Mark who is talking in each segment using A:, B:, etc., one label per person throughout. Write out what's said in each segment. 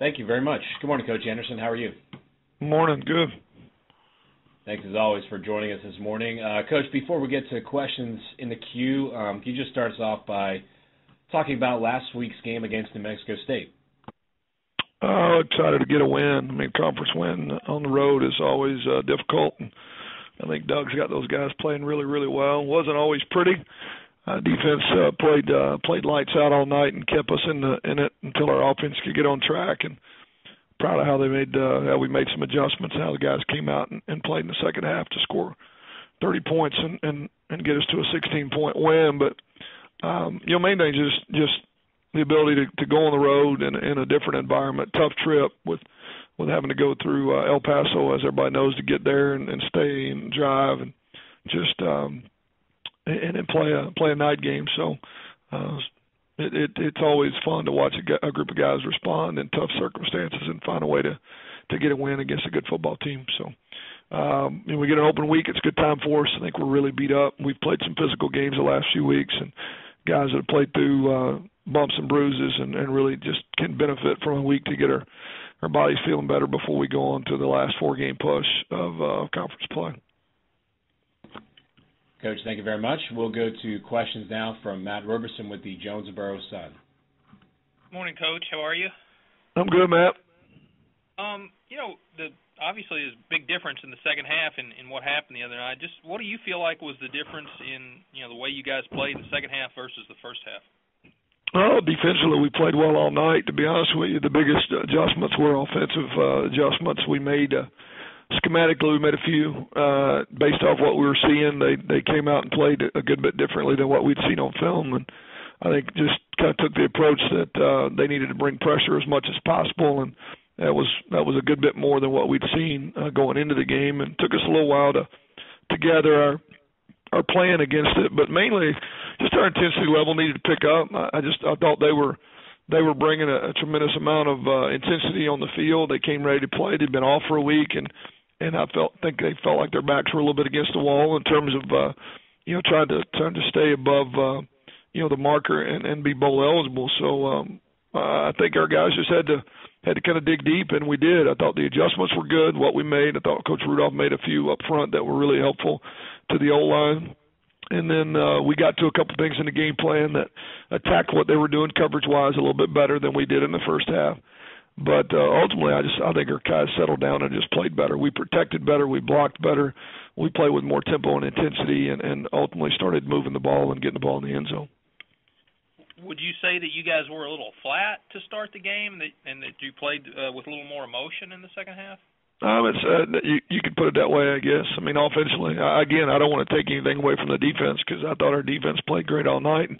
A: Thank you very much. Good morning, Coach Anderson. How are you?
B: Morning. Good.
A: Thanks, as always, for joining us this morning. Coach, before we get to questions in the queue, can you just start us off by talking about last week's game against New Mexico State?
B: Excited to get a win. I mean, conference win on the road is always difficult. And I think Doug's got those guys playing really, really well. Wasn't always pretty. Defense played lights out all night and kept us in it until our offense could get on track. And proud of how we made some adjustments, how the guys came out and played in the second half to score 30 points and get us to a 16-point win. But main thing is just the ability to go on the road in a different environment, tough trip with having to go through El Paso, as everybody knows, to get there and stay and drive and just and then play a night game. So it's always fun to watch a group of guys respond in tough circumstances and find a way to get a win against a good football team. So we get an open week. It's a good time for us. I think we're really beat up. We've played some physical games the last few weeks, and guys that have played through bumps and bruises and really just can benefit from a week to get our bodies feeling better before we go on to the last 4-game push of conference play.
A: Coach, thank you very much. We'll go to questions now from Matt Roberson with the Jonesboro Sun.
C: Morning, Coach. How are you?
B: I'm good, Matt.
C: Obviously there's a big difference in the second half in what happened the other night. Just what do you feel like was the difference in the way you guys played in the second half versus the first half?
B: Well, defensively we played well all night. To be honest with you, the biggest adjustments were offensive adjustments. We made schematically, we made a few based off what we were seeing. They came out and played a good bit differently than what we'd seen on film, and I think just kind of took the approach that they needed to bring pressure as much as possible, and that was a good bit more than what we'd seen going into the game, and took us a little while to gather our plan against it. But mainly, just our intensity level needed to pick up. I thought they were bringing a tremendous amount of intensity on the field. They came ready to play. They'd been off for a week, and I think they felt like their backs were a little bit against the wall in terms of trying to stay above the marker and be bowl eligible. So I think our guys just had to kind of dig deep, and we did. I thought the adjustments were good, what we made. I thought Coach Rudolph made a few up front that were really helpful to the O-line. And then we got to a couple things in the game plan that attacked what they were doing coverage-wise a little bit better than we did in the first half. But ultimately, I think our guys settled down and just played better. We protected better. We blocked better. We played with more tempo and intensity and ultimately started moving the ball and getting the ball in the end zone.
C: Would you say that you guys were a little flat to start the game and that you played with a little more emotion in the second half?
B: You could put it that way, I guess. I mean, offensively, again, I don't want to take anything away from the defense because I thought our defense played great all night. And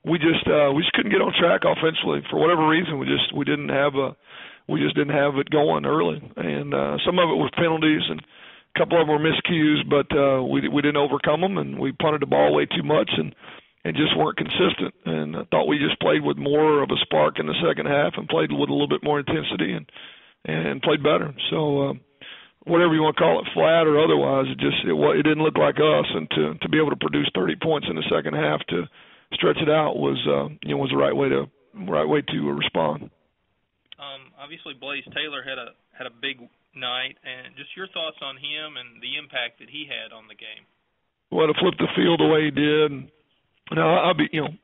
B: we just couldn't get on track offensively for whatever reason. We just didn't have it going early, and some of it was penalties and a couple of them were miscues, but we didn't overcome them, and we punted the ball way too much and just weren't consistent. And I thought we just played with more of a spark in the second half and played with a little bit more intensity and played better. So whatever you want to call it, flat or otherwise, it didn't look like us. And to be able to produce 30 points in the second half to stretch it out was the right way to respond.
C: Obviously, Blaze Taylor had a big night, and just your thoughts on him and the impact that he had on the game. Well,
B: to flip the field the way he did.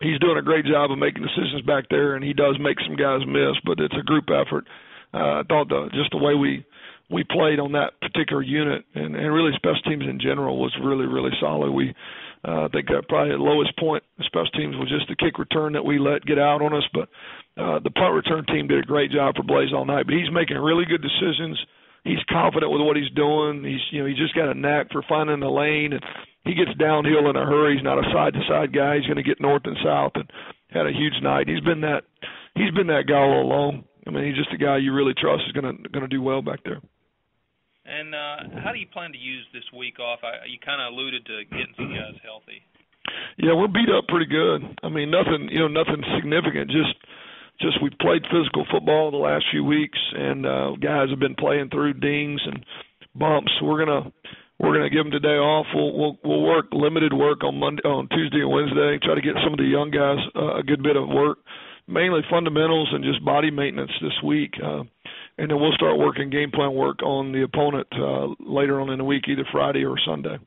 B: He's doing a great job of making decisions back there, and he does make some guys miss, but it's a group effort. I thought just the way we played on that particular unit and really special teams in general was really, really solid. I think probably the lowest point in special teams was just the kick return that we let get out on us, but the punt return team did a great job for Blaze all night. But he's making really good decisions. He's confident with what he's doing. He's just got a knack for finding the lane, and he gets downhill in a hurry. He's not a side-to-side guy. He's going to get north and south, and had a huge night. He's been that guy all along. I mean, he's just a guy you really trust is going to do well back there.
C: And how do you plan to use this week off? You kind of alluded to getting some guys healthy.
B: Yeah, we're beat up pretty good. I mean, nothing significant. Just we've played physical football the last few weeks, and guys have been playing through dings and bumps. We're gonna give them today off. We'll work limited work on Tuesday and Wednesday. Try to get some of the young guys a good bit of work. mainly fundamentals and just body maintenance this week. And then we'll start working game plan work on the opponent later on in the week, either Friday or Sunday.